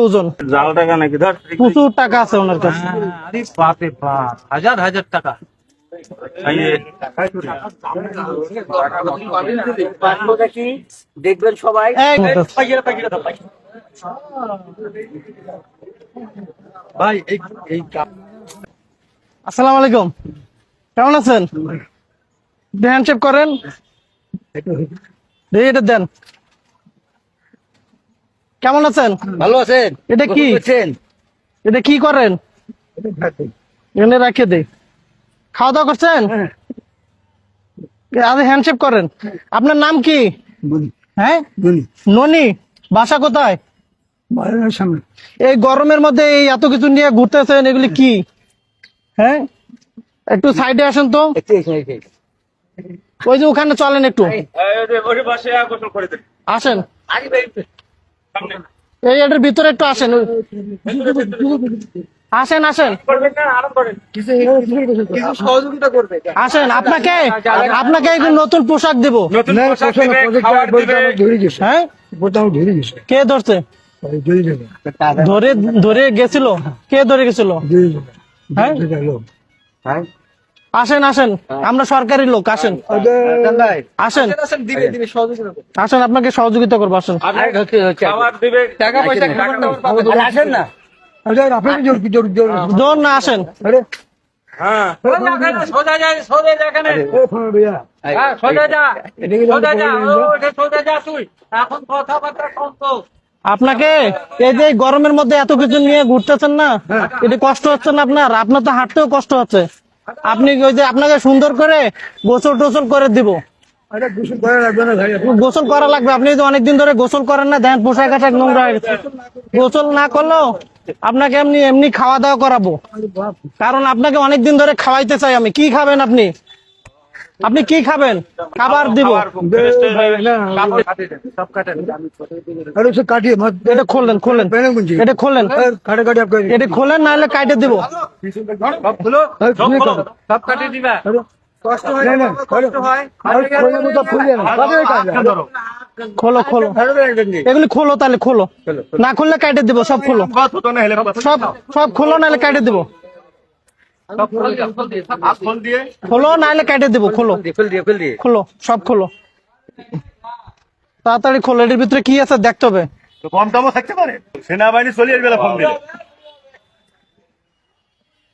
ওজন জাল টাকা নাকি ধর প্রচুর টাকা আছে ওনার কাছে। আরে বাপরে বাপ, হাজার হাজার টাকা। দেখবেন সবাই। এই ভাই এই আসসালামু আলাইকুম, কেমন আছেন? হ্যান্ডশেক করেন, দেখি এটা দেন। কেমন আছেন? ভালো আছেন? এটা কি? এটা কি করেন? এনে রাখে দে। খাওয়া দাওয়া করছেন? আরে হ্যান্ডশেক করেন। আপনার নাম কি? হ্যাঁ, ননি। বাসা কোথায়? এই গরমের মধ্যে এই এত কিছু নিয়ে ঘুরতেছেন, এগুলি কি? হ্যাঁ, একটু সাইডে আসেন তো। ওই যে ওখানে চলেন একটু, আসেন। এই এটার ভিতরে একটু আসেন, আসেন আসেন সহযোগিতা করবে। আসেন। আপনাকে আপনাকে এই নতুন পোশাক দেব। হ্যাঁ, কে ধরছে? ধরে ধরে গেছিল? কে ধরে গেছিল? হ্যাঁ, আসেন আসেন, আমরা সরকারি লোক। আসেন আসেন আসেন, আপনাকে সহযোগিতা করবো। আসেন। টাকা পয়সা আসেন না, জোর না, আসেন। সোজা যা, সোজা যা, এখানে সোজা যা, সোজা যা, সোজা যা তুই। এখন কথাবার্তা কম তো। আপনাকে এই যে গরমের মধ্যে এত কিছু নিয়ে ঘুরতেছেন না, এটা কষ্ট হচ্ছে না আপনার? আপনার তো হাঁটতেও কষ্ট হচ্ছে। আপনি ওই যে আপনাকে সুন্দর করে গোসল টোসল করে দিব। গোসল করা লাগবে। আপনি তো অনেকদিন ধরে গোসল করেন না, দেন পোশাক আশাক নোংরা হয়ে গেছে। গোসল না করলেও আপনাকে এমনি এমনি খাওয়া দাওয়া করাবো, কারণ আপনাকে অনেকদিন ধরে খাওয়াইতে চাই আমি। কি খাবেন আপনি? আপনি কি খাবেন? খাবার দিব। এটা খোলেন, খোলেন, এটা খোলেন, এটা খোলেন, নাহলে কাটে দিব। সব কাটে দিবা। খোলো খোলো, এগুলি খোলো, তাহলে খোলো। না খুললে কাটে দিব, সব খোলো, সব সব খোলো, নাহলে কাটে দিব। খোলো, নাহলে কেটে দেবো। খোলো খোলো, সব খোলো, তাড়াতাড়ি খোলো। এটার ভিতরে কি আছে দেখতে হবে। কম দামও থাকতে পারে, সেনাবাহিনী চলিয়ে বেলা ফোন দিলে